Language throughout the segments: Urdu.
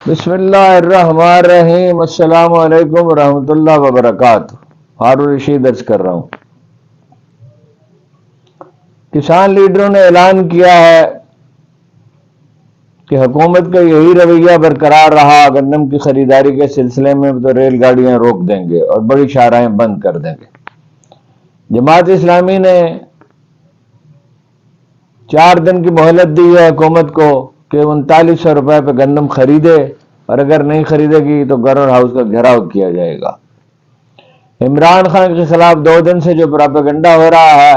بسم اللہ الرحمن الرحیم۔ السلام علیکم ورحمۃ اللہ وبرکاتہ۔ ہارون رشید درج کر رہا ہوں۔ کسان لیڈروں نے اعلان کیا ہے کہ حکومت کا یہی رویہ برقرار رہا گندم کی خریداری کے سلسلے میں تو ریل گاڑیاں روک دیں گے اور بڑی شاہراہیں بند کر دیں گے۔ جماعت اسلامی نے 4 دن کی مہلت دی ہے حکومت کو کہ 3900 روپے پہ گندم خریدے، اور اگر نہیں خریدے گی تو گورنر ہاؤس کا گھیراؤ کیا جائے گا۔ عمران خان کے خلاف 2 دن سے جو پراپیگنڈا ہو رہا ہے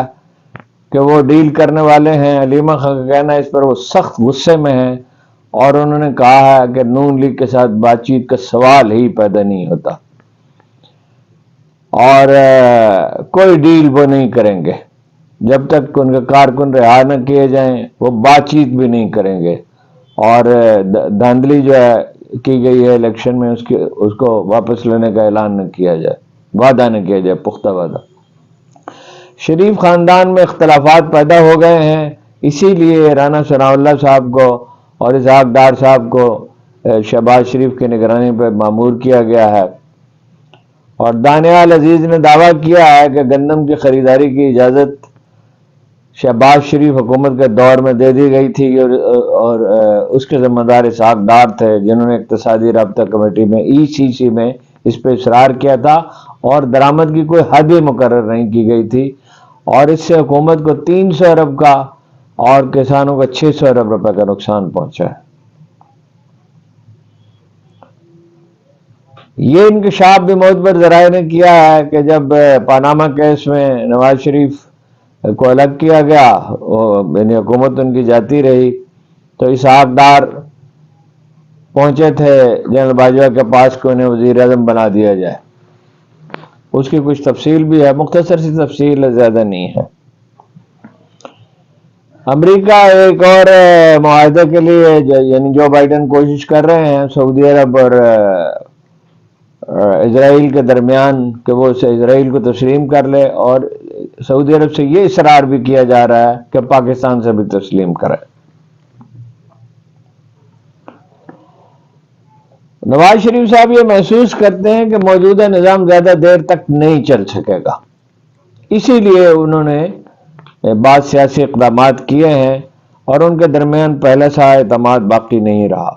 کہ وہ ڈیل کرنے والے ہیں، علیمہ خان کا کہنا ہے اس پر وہ سخت غصے میں ہیں، اور انہوں نے کہا ہے کہ نون لیگ کے ساتھ بات چیت کا سوال ہی پیدا نہیں ہوتا، اور کوئی ڈیل وہ نہیں کریں گے جب تک ان کے کارکن رہا نہ کیے جائیں، وہ بات چیت بھی نہیں کریں گے، اور دھاندلی جو ہے کی گئی ہے الیکشن میں اس کو واپس لینے کا اعلان نہ کیا جائے، وعدہ نہ کیا جائے، پختہ وعدہ۔ شریف خاندان میں اختلافات پیدا ہو گئے ہیں، اسی لیے رانا ثناء اللہ صاحب کو اور اسحاق ڈار صاحب کو شہباز شریف کی نگرانی پر مامور کیا گیا ہے، اور دانیال عزیز نے دعویٰ کیا ہے کہ گندم کی خریداری کی اجازت شہباز شریف حکومت کے دور میں دے دی گئی تھی، اور اس کے ذمہ دار اسحاق ڈار تھے جنہوں نے اقتصادی رابطہ کمیٹی میں ECC میں اس پہ اصرار کیا تھا، اور درآمد کی کوئی حد ہی مقرر نہیں کی گئی تھی، اور اس سے حکومت کو 300 ارب کا اور کسانوں کو 600 ارب روپے کا نقصان پہنچا ہے۔ یہ انکشاف بھی معتبر ذرائع نے کیا ہے کہ جب پاناما کیس میں نواز شریف کو الگ کیا گیا، یعنی حکومت ان کی جاتی رہی، تو اسحاق ڈار پہنچے تھے جنرل باجوہ کے پاس کہ انہیں وزیر اعظم بنا دیا جائے۔ اس کی کچھ تفصیل بھی ہے، مختصر سی تفصیل ہے، زیادہ نہیں ہے۔ امریکہ ایک اور معاہدے کے لیے یعنی جو بائیڈن کوشش کر رہے ہیں سعودی عرب اور اسرائیل کے درمیان کہ وہ اسرائیل کو تسلیم کر لے، اور سعودی عرب سے یہ اصرار بھی کیا جا رہا ہے کہ پاکستان سے بھی تسلیم کرے۔ نواز شریف صاحب یہ محسوس کرتے ہیں کہ موجودہ نظام زیادہ دیر تک نہیں چل سکے گا، اسی لیے انہوں نے بعض سیاسی اقدامات کیے ہیں، اور ان کے درمیان پہلے سا اعتماد باقی نہیں رہا۔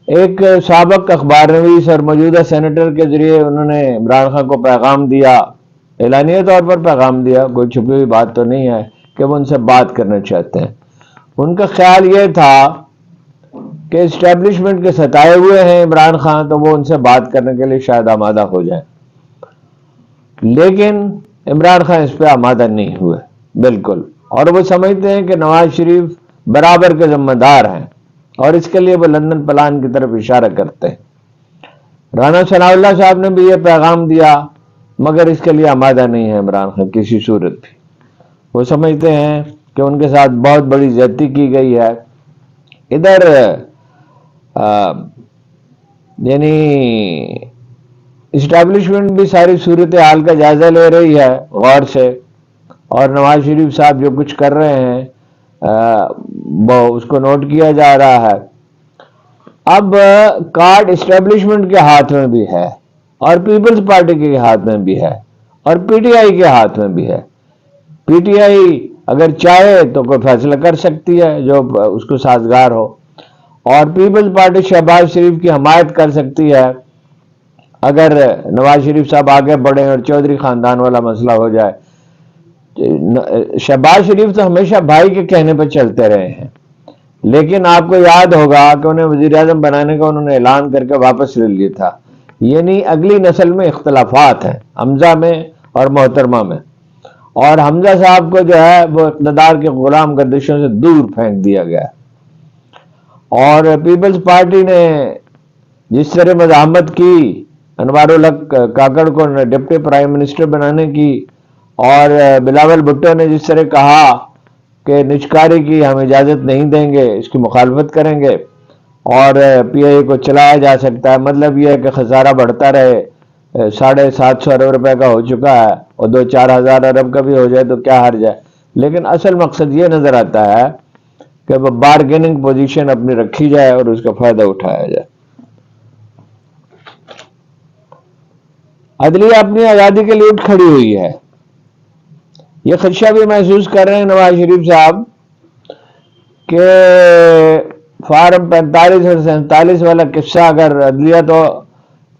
ایک سابق اخبار نویس اور موجودہ سینیٹر کے ذریعے انہوں نے عمران خان کو پیغام دیا، اعلانیہ طور پر پیغام دیا، کوئی چھپی ہوئی بات تو نہیں ہے، کہ وہ ان سے بات کرنا چاہتے ہیں۔ ان کا خیال یہ تھا کہ اسٹیبلشمنٹ کے ستائے ہوئے ہیں عمران خان، تو وہ ان سے بات کرنے کے لیے شاید آمادہ ہو جائیں، لیکن عمران خان اس پہ آمادہ نہیں ہوئے بالکل، اور وہ سمجھتے ہیں کہ نواز شریف برابر کے ذمہ دار ہیں، اور اس کے لیے وہ لندن پلان کی طرف اشارہ کرتے ہیں۔ رانا ثناء اللہ صاحب نے بھی یہ پیغام دیا، مگر اس کے لیے آمادہ نہیں ہے عمران خان کسی صورت بھی۔ وہ سمجھتے ہیں کہ ان کے ساتھ بہت بڑی زیادتی کی گئی ہے۔ ادھر یعنی اسٹیبلشمنٹ بھی ساری صورتحال کا جائزہ لے رہی ہے غور سے، اور نواز شریف صاحب جو کچھ کر رہے ہیں وہ اس کو نوٹ کیا جا رہا ہے۔ اب کارڈ اسٹیبلشمنٹ کے ہاتھ میں بھی ہے، اور پیپلز پارٹی کے ہاتھ میں بھی ہے، اور PTI کے ہاتھ میں بھی ہے۔ PTI اگر چاہے تو کوئی فیصلہ کر سکتی ہے جو اس کو سازگار ہو، اور پیپلز پارٹی شہباز شریف کی حمایت کر سکتی ہے اگر نواز شریف صاحب آگے بڑھیں اور چودھری خاندان والا مسئلہ ہو جائے۔ شہباز شریف تو ہمیشہ بھائی کے کہنے پہ چلتے رہے ہیں، لیکن آپ کو یاد ہوگا کہ انہیں وزیر اعظم بنانے کا انہوں نے اعلان کر کے واپس لے لیا تھا۔ یعنی اگلی نسل میں اختلافات ہیں، حمزہ میں اور محترمہ میں، اور حمزہ صاحب کو جو ہے وہ اقتدار کے غلام گردشوں سے دور پھینک دیا گیا، اور پیپلز پارٹی نے جس طرح مزاحمت کی انوار الحق کاکڑ کو ڈپٹی پرائم منسٹر بنانے کی، اور بلاول بھٹو نے جس طرح کہا کہ نجکاری کی ہم اجازت نہیں دیں گے، اس کی مخالفت کریں گے، اور PI کو چلایا جا سکتا ہے، مطلب یہ ہے کہ خسارہ بڑھتا رہے، 750 ارب روپے کا ہو چکا ہے، اور 2-4 ہزار ارب کا بھی ہو جائے تو کیا حرج ہے۔ لیکن اصل مقصد یہ نظر آتا ہے کہ بارگیننگ پوزیشن اپنی رکھی جائے اور اس کا فائدہ اٹھایا جائے. عدلیہ اپنی آزادی کے لیے اٹھ کھڑی ہوئی ہے. یہ خدشہ بھی محسوس کر رہے ہیں نواز شریف صاحب کہ فارم 45 اور 47 والا قصہ، اگر عدلیہ تو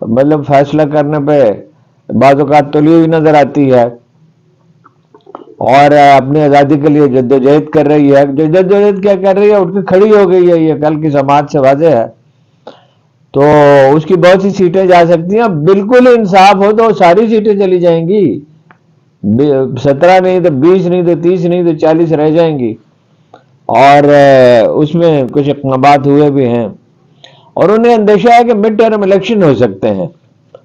مطلب فیصلہ کرنے پہ بعض اوقات تلی ہوئی نظر آتی ہے اور اپنی آزادی کے لیے جدوجہد کر رہی ہے. جدوجہد کیا کر رہی ہے، اٹھ کے کھڑی ہو گئی ہے. یہ کل کی سماعت سے واضح ہے. تو اس کی بہت سی سیٹیں جا سکتی ہیں. بالکل انصاف ہو تو ساری سیٹیں چلی جائیں گی. 17 نہیں تو 20 نہیں تو 30 نہیں تو 40 رہ جائیں گی. اور اس میں کچھ اقدامات ہوئے بھی ہیں اور انہیں اندیشہ ہے کہ مڈ ٹرم الیکشن ہو سکتے ہیں.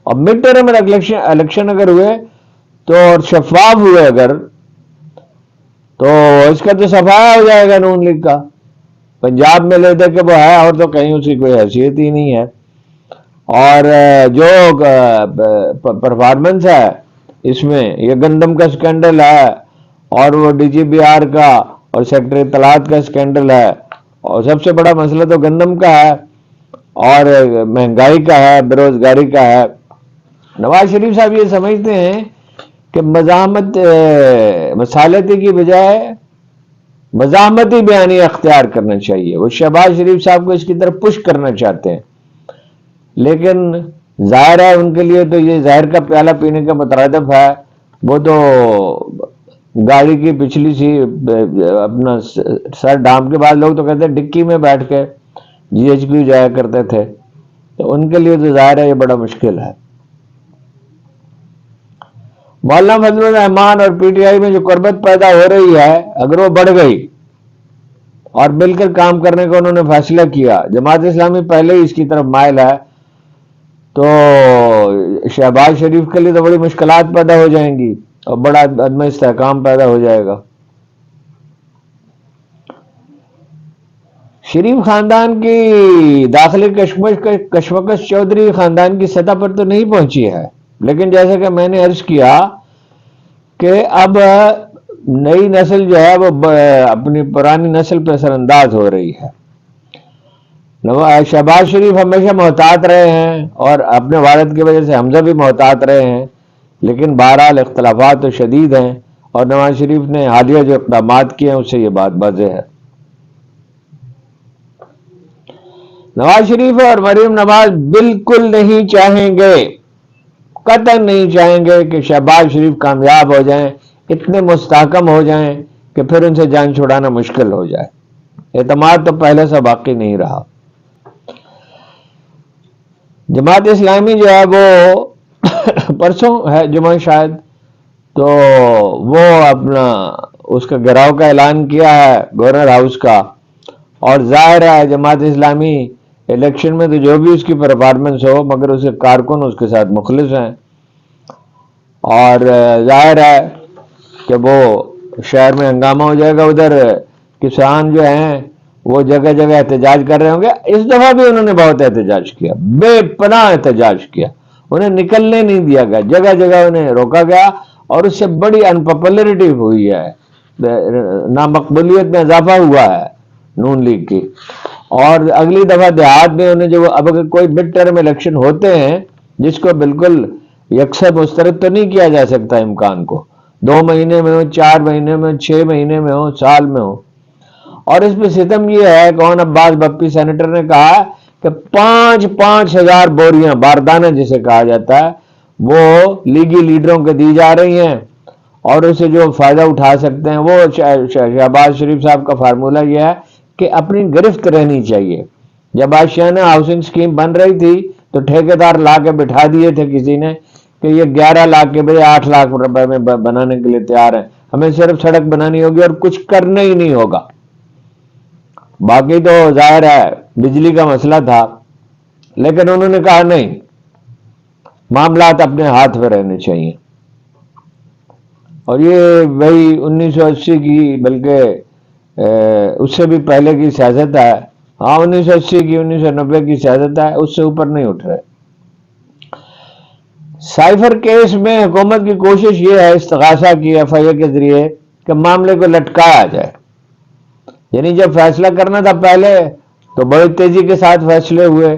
اور مڈ ٹرم الیکشن اگر ہوئے تو اور شفاف ہوئے اگر، تو اس کا تو صفایا ہو جائے گا نون لیگ کا. پنجاب میں لے دے کہ وہ ہے اور تو کہیں اس کی کوئی حیثیت ہی نہیں ہے. اور جو پرفارمنس ہے اس میں، یہ گندم کا سکینڈل ہے اور وہ ڈی جی بی آر کا اور سیکٹری اطلاعات کا سکینڈل ہے. اور سب سے بڑا مسئلہ تو گندم کا ہے اور مہنگائی کا ہے، بے روزگاری کا ہے. نواز شریف صاحب یہ سمجھتے ہیں کہ مزاحمت مصالحتی کی بجائے مزاحمتی بیانیہ اختیار کرنا چاہیے. وہ شہباز شریف صاحب کو اس کی طرف پش کرنا چاہتے ہیں، لیکن ظاہر ہے ان کے لیے تو یہ زہر کا پیالہ پینے کا مترادف ہے. وہ تو گاڑی کی پچھلی سی اپنا سر ڈھانپ کے بعد لوگ تو کہتے ہیں ڈکی میں بیٹھ کے جی ایچ کیو جایا کرتے تھے. تو ان کے لیے تو ظاہر ہے یہ بڑا مشکل ہے. مولانا فضل الرحمان اور پی ٹی آئی میں جو قربت پیدا ہو رہی ہے، اگر وہ بڑھ گئی اور مل کر کام کرنے کا انہوں نے فیصلہ کیا، جماعت اسلامی پہلے ہی اس کی طرف مائل ہے، تو شہباز شریف کے لیے تو بڑی مشکلات پیدا ہو جائیں گی اور بڑا عدم استحکام پیدا ہو جائے گا. شریف خاندان کی داخلی کشمکش چودھری خاندان کی سطح پر تو نہیں پہنچی ہے، لیکن جیسے کہ میں نے عرض کیا کہ اب نئی نسل جو ہے وہ اپنی پرانی نسل پہ اثر انداز ہو رہی ہے. شہباز شریف ہمیشہ محتاط رہے ہیں اور اپنے والد کی وجہ سے حمزہ بھی محتاط رہے ہیں، لیکن بہرحال اختلافات تو شدید ہیں اور نواز شریف نے حالیہ جو اقدامات کیے ہیں اس سے یہ بات واضح ہے. نواز شریف اور مریم نواز بالکل نہیں چاہیں گے، قطعاً نہیں چاہیں گے کہ شہباز شریف کامیاب ہو جائیں، اتنے مستحکم ہو جائیں کہ پھر ان سے جان چھڑانا مشکل ہو جائے. اعتماد تو پہلے سے باقی نہیں رہا. جماعت اسلامی جو ہے وہ پرسوں ہے جمعہ شاید، تو وہ اپنا اس کا گھیراؤ کا اعلان کیا ہے گورنر ہاؤس کا. اور ظاہر ہے جماعت اسلامی الیکشن میں تو جو بھی اس کی پرفارمنس ہو، مگر اس کے کارکن اس کے ساتھ مخلص ہیں. اور ظاہر ہے کہ وہ شہر میں ہنگامہ ہو جائے گا. ادھر کسان جو ہیں وہ جگہ جگہ احتجاج کر رہے ہوں گے. اس دفعہ بھی انہوں نے بہت احتجاج کیا، بے پناہ احتجاج کیا. انہیں نکلنے نہیں دیا گیا، جگہ جگہ انہیں روکا گیا اور اس سے بڑی انپاپولرٹی ہوئی ہے، نامقبولیت میں اضافہ ہوا ہے نون لیگ کی. اور اگلی دفعہ دیہات میں انہیں جو اب اگر کوئی مڈ ٹرم الیکشن ہوتے ہیں جس کو بالکل یکسر مسترد تو نہیں کیا جا سکتا امکان کو، 2 مہینے میں ہو، 4 مہینے میں، 6 مہینے میں ہو، سال میں ہو. اور اس پہ ستم یہ ہے، کون عباس بپی سینیٹر نے کہا کہ 5,000 ہزار بوریاں باردانہ جسے کہا جاتا ہے وہ لیگی لیڈروں کے دی جا رہی ہیں اور اسے جو فائدہ اٹھا سکتے ہیں. وہ شہباز شریف صاحب کا فارمولہ یہ ہے کہ اپنی گرفت رہنی چاہیے. جب آشیانہ ہاؤسنگ سکیم بن رہی تھی تو ٹھیکیدار لا کے بٹھا دیے تھے کسی نے کہ یہ 11 لاکھ کے بجائے 8 لاکھ روپے میں بنانے کے لیے تیار ہیں، ہمیں صرف سڑک بنانی ہوگی اور کچھ کرنا ہی نہیں ہوگا. باقی تو ظاہر ہے بجلی کا مسئلہ تھا، لیکن انہوں نے کہا نہیں، معاملات اپنے ہاتھ میں رہنے چاہیے. اور یہ وہی 1980 کی بلکہ اس سے بھی پہلے کی سیاست ہے. ہاں 1980 کی 1990 کی سیاست ہے، اس سے اوپر نہیں اٹھ رہے. سائفر کیس میں حکومت کی کوشش یہ ہے استغاثہ کی ایف آئی اے کے ذریعے کہ معاملے کو لٹکایا جائے یعنی جب فیصلہ کرنا تھا پہلے تو بڑی تیزی کے ساتھ فیصلے ہوئے،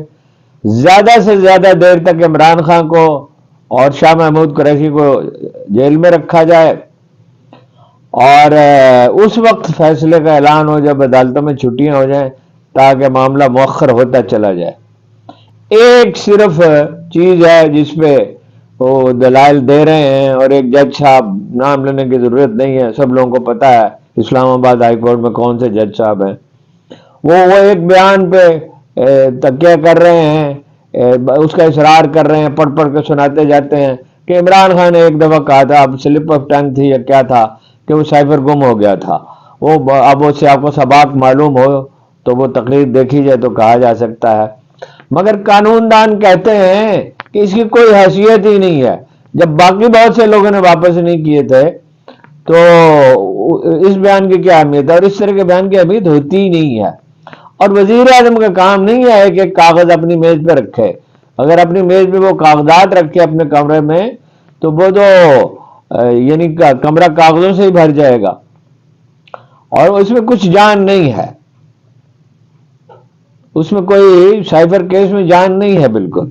زیادہ سے زیادہ دیر تک عمران خان کو اور شاہ محمود قریشی کو جیل میں رکھا جائے، اور اس وقت فیصلے کا اعلان ہو جب عدالتوں میں چھٹیاں ہو جائیں، تاکہ معاملہ مؤخر ہوتا چلا جائے۔ ایک صرف چیز ہے جس پہ وہ دلائل دے رہے ہیں، اور ایک جج صاحب، نام لینے کی ضرورت نہیں ہے، سب لوگوں کو پتا ہے اسلام آباد ہائی کورٹ میں کون سے جج صاحب ہیں، وہ ایک بیان پہ تکیہ کر رہے ہیں، اس کا اصرار کر رہے ہیں، پڑھ پڑھ کے سناتے جاتے ہیں کہ عمران خان نے ایک دفعہ کہا تھا، اب سلپ آف ٹنگ تھی یا کیا تھا، کہ وہ سائفر گم ہو گیا تھا، وہ اب اس سے آپ کو سباق معلوم ہو تو وہ تقریر دیکھی جائے تو کہا جا سکتا ہے۔ مگر قانون دان کہتے ہیں کہ اس کی کوئی حیثیت ہی نہیں ہے، جب باقی بہت سے لوگوں نے واپس نہیں کیے تھے تو اس بیان کی کیا اہمیت ہے، اور اس طرح کے بیان کی اہمیت ہوتی ہی نہیں ہے۔ اور وزیر اعظم کا کام نہیں ہے کہ کاغذ اپنی میز پہ رکھے، اگر اپنی میز پہ وہ کاغذات رکھے اپنے کمرے میں تو وہ تو یعنی کمرہ کاغذوں سے ہی بھر جائے گا، اور اس میں کچھ جان نہیں ہے، اس میں کوئی سائفر کیس میں جان نہیں ہے بالکل۔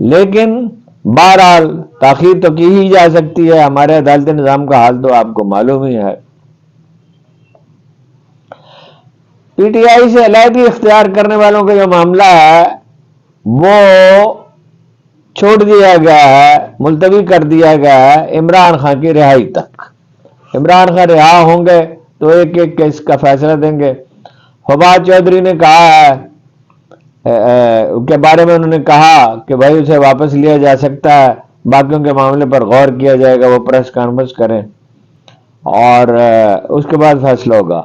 لیکن بہرحال تاخیر تو کی ہی جا سکتی ہے، ہمارے عدالتی نظام کا حال تو آپ کو معلوم ہی ہے۔ پی ٹی آئی سے علیحدگی اختیار کرنے والوں کا جو معاملہ ہے وہ چھوڑ دیا گیا ہے، ملتوی کر دیا گیا ہے عمران خان کی رہائی تک۔ عمران خان رہا ہوں گے تو ایک ایک کیس کا فیصلہ دیں گے۔ فواد چودھری نے کہا ہے کے بارے میں، انہوں نے کہا کہ بھائی اسے واپس لیا جا سکتا ہے، باقیوں کے معاملے پر غور کیا جائے گا، وہ پریس کانفرنس کریں اور اس کے بعد فیصلہ ہوگا۔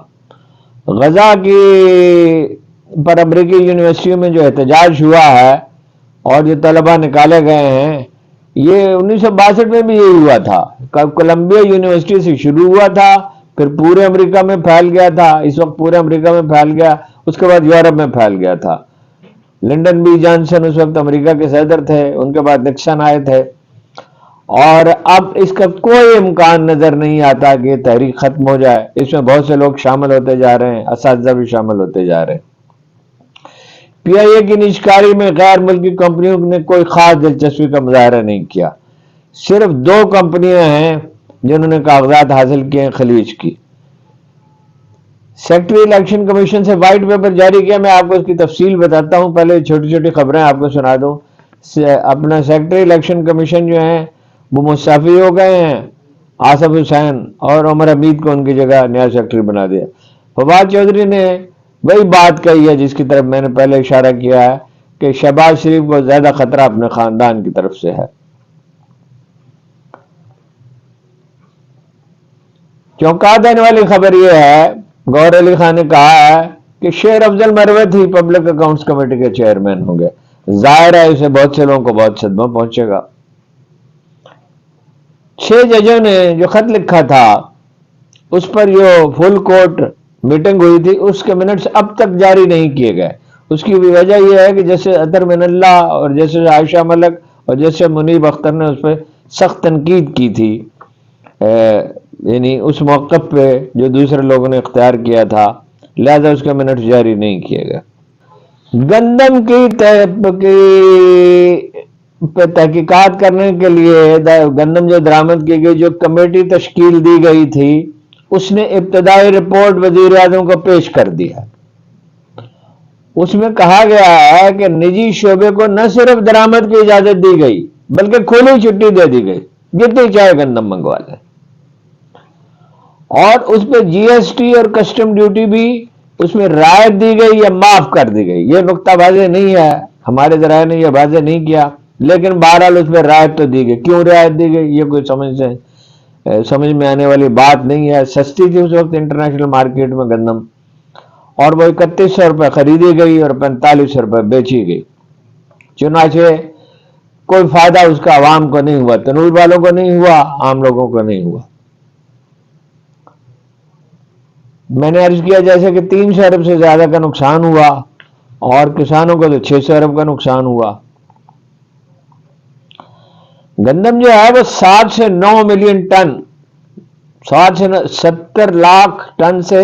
غزہ کی پر امریکی یونیورسٹیوں میں جو احتجاج ہوا ہے اور جو طلبہ نکالے گئے ہیں، یہ 1962 میں بھی یہی ہوا تھا، کولمبیا یونیورسٹی سے شروع ہوا تھا، پھر پورے امریکہ میں پھیل گیا تھا، اس وقت پورے امریکہ میں پھیل گیا، اس کے بعد یورپ میں پھیل گیا تھا۔ لنڈن بی جانسن اس وقت امریکہ کے صدر تھے، ان کے بعد نکسن آئے تھے، اور اب اس کا کوئی امکان نظر نہیں آتا کہ یہ تحریک ختم ہو جائے۔ اس میں بہت سے لوگ شامل ہوتے جا رہے ہیں، اساتذہ بھی شامل ہوتے جا رہے ہیں۔ پی آئی اے کی نجکاری میں غیر ملکی کمپنیوں نے کوئی خاص دلچسپی کا مظاہرہ نہیں کیا، صرف 2 کمپنیاں ہیں جنہوں نے کاغذات حاصل کیے ہیں خلیج کی۔ سیکٹری الیکشن کمیشن سے وائٹ پیپر جاری کیا، میں آپ کو اس کی تفصیل بتاتا ہوں، پہلے چھوٹی چھوٹی خبریں آپ کو سنا دوں۔ اپنا سیکٹری الیکشن کمیشن جو ہیں وہ مستعفی ہو گئے ہیں، آصف حسین اور عمر حمید کو ان کی جگہ نیا سیکٹری بنا دیا۔ فواد چودھری نے وہی بات کہی ہے جس کی طرف میں نے پہلے اشارہ کیا ہے کہ شہباز شریف کو زیادہ خطرہ اپنے خاندان کی طرف سے ہے۔ چونکا دینے والی خبر یہ ہے، گوہر علی خان نے کہا ہے کہ شیر افضل مروت ہی پبلک اکاؤنٹس کمیٹی کے چیئرمین ہوں گے۔ ظاہر ہے اسے بہت سے لوگوں کو بہت صدمہ پہنچے گا۔ 6 ججوں نے جو خط لکھا تھا اس پر جو فل کورٹ میٹنگ ہوئی تھی، اس کے منٹس اب تک جاری نہیں کیے گئے۔ اس کی وجہ یہ ہے کہ جیسے اطہر من اللہ اور جیسے عائشہ ملک اور جیسے منیب اختر نے اس پہ سخت تنقید کی تھی، یعنی اس موقف پہ جو دوسرے لوگوں نے اختیار کیا تھا، لہذا اس کے منٹس جاری نہیں کیے گئے۔ گندم کی پہ تحقیقات کرنے کے لیے گندم جو درآمد کی گئی جو کمیٹی تشکیل دی گئی تھی، اس نے ابتدائی رپورٹ وزیر اعظم کو پیش کر دی ہے۔ اس میں کہا گیا ہے کہ نجی شعبے کو نہ صرف درآمد کی اجازت دی گئی بلکہ کھلی چھٹی دے دی گئی، جتنی چاہے گندم منگوا لے، اور اس پہ جی ایس ٹی اور کسٹم ڈیوٹی بھی اس میں رعایت دی گئی یا معاف کر دی گئی۔ یہ نقطہ واضح نہیں ہے، ہمارے ذرائع نے یہ واضح نہیں کیا، لیکن بہرحال اس پہ رعایت تو دی گئی۔ کیوں رعایت دی گئی یہ کوئی سمجھ میں آنے والی بات نہیں ہے۔ سستی تھی اس وقت انٹرنیشنل مارکیٹ میں گندم، اور وہ 3100 روپے خریدی گئی اور 4500 روپے بیچی گئی۔ چنانچہ کوئی فائدہ اس کا عوام کو نہیں ہوا، تنور والوں کو نہیں ہوا، عام لوگوں کو نہیں ہوا۔ میں نے عرض کیا جیسے کہ 300 ارب سے زیادہ کا نقصان ہوا، اور کسانوں کو تو 600 ارب کا نقصان ہوا۔ گندم جو ہے وہ 7 سے 9 ملین ٹن، 60 سے 70 لاکھ ٹن سے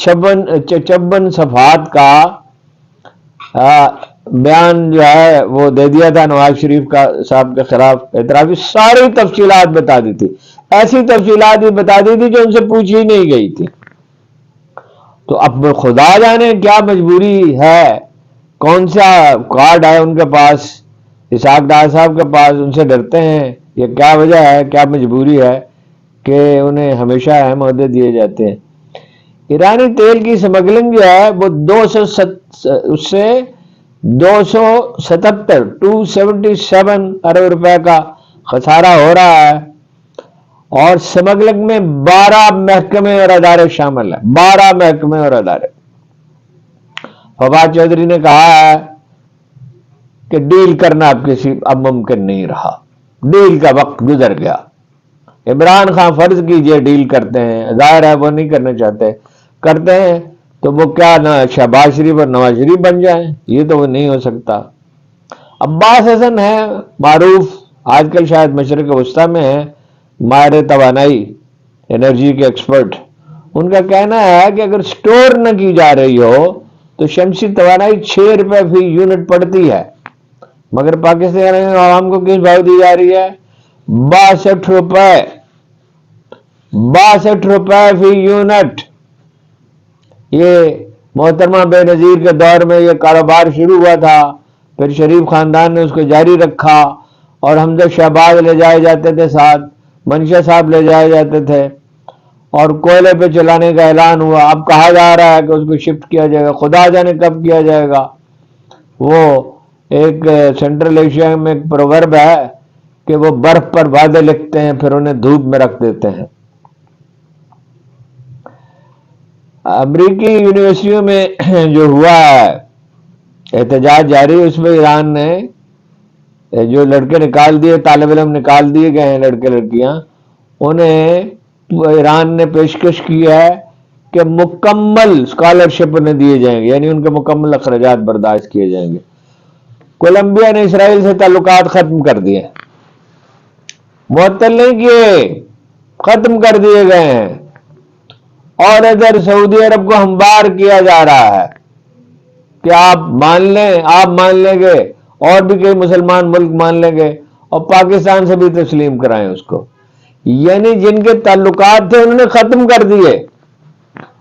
56 صفحات کا بیان جو ہے وہ دے دیا تھا نواز شریف کا صاحب کے خلاف اعترافی، ساری تفصیلات بتا دی تھی، ایسی تفصیلات بھی بتا دی تھی جو ان سے پوچھی ہی نہیں گئی تھی۔ تو اب خدا جانے کیا مجبوری ہے، کون سا کارڈ ہے ان کے پاس، اسحاق ڈار صاحب کے پاس، ان سے ڈرتے ہیں، یہ کیا وجہ ہے، کیا مجبوری ہے کہ انہیں ہمیشہ اہم عہدے دیے جاتے ہیں۔ ایرانی تیل کی سمگلنگ جو ہے وہ 277 ارب روپے کا خسارہ ہو رہا ہے، اور سمگلنگ میں 12 محکمے اور ادارے شامل ہیں، 12 محکمے اور ادارے۔ فواد چودھری نے کہا ہے کہ ڈیل کرنا اب ممکن نہیں رہا، ڈیل کا وقت گزر گیا۔ عمران خان فرض کیجئے ڈیل کرتے ہیں، ظاہر ہے وہ نہیں کرنا چاہتے، کرتے ہیں تو وہ کیا نہ شہباز شریف اور نواز شریف بن جائیں، یہ تو وہ نہیں ہو سکتا۔ عباس حسن ہے معروف، آج کل شاید مشرق وسطیٰ میں ہے، ماہر توانائی، انرجی کے ایکسپرٹ۔ ان کا کہنا ہے کہ اگر سٹور نہ کی جا رہی ہو تو شمسی توانائی 6 روپے فی یونٹ پڑتی ہے، مگر پاکستان عوام کو کس بھاؤ دی جا رہی ہے؟ 62 روپے فی یونٹ۔ یہ محترمہ بے نظیر کے دور میں یہ کاروبار شروع ہوا تھا، پھر شریف خاندان نے اس کو جاری رکھا، اور حمزہ شہباز لے جائے جاتے تھے ساتھ، منشا صاحب لے جائے جاتے تھے، اور کوئلے پہ چلانے کا اعلان ہوا۔ اب کہا جا رہا ہے کہ اس کو شفٹ کیا جائے گا، خدا جانے کب کیا جائے گا۔ وہ ایک سینٹرل ایشیا میں ایک پروورب ہے کہ وہ برف پر وعدے لکھتے ہیں پھر انہیں دھوپ میں رکھ دیتے ہیں۔ امریکی یونیورسٹیوں میں جو ہوا ہے احتجاج جاری، اس میں ایران نے جو لڑکے نکال دیے، طالب علم نکال دیے گئے ہیں، لڑکے لڑکیاں، انہیں ایران نے پیشکش کی ہے کہ مکمل اسکالرشپ انہیں دیے جائیں گے، یعنی ان کے مکمل اخراجات برداشت کیے جائیں گے۔ کولمبیا نے اسرائیل سے تعلقات ختم کر دیے، معطل نہیں کیے، ختم کر دیے گئے ہیں، اور ادھر سعودی عرب کو ہمبار کیا جا رہا ہے کہ آپ مان لیں گے، اور بھی کئی مسلمان ملک مان لیں گے، اور پاکستان سے بھی تسلیم کرائیں اس کو۔ یعنی جن کے تعلقات تھے انہوں نے ختم کر دیے،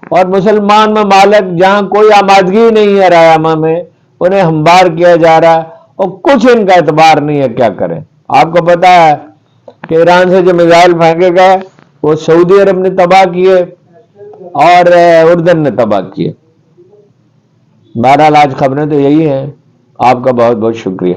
اور مسلمان ممالک جہاں کوئی آمادگی نہیں ہے رایامہ میں، انہیں ہمبار کیا جا رہا ہے، اور کچھ ان کا اعتبار نہیں ہے، کیا کریں۔ آپ کو پتا ہے کہ ایران سے جو میزائل پھینکے گئے وہ سعودی عرب نے تباہ کیے اور اردن نے تباہ کیے۔ بہرحال آج خبریں تو یہی ہیں۔ آپ کا بہت بہت شکریہ۔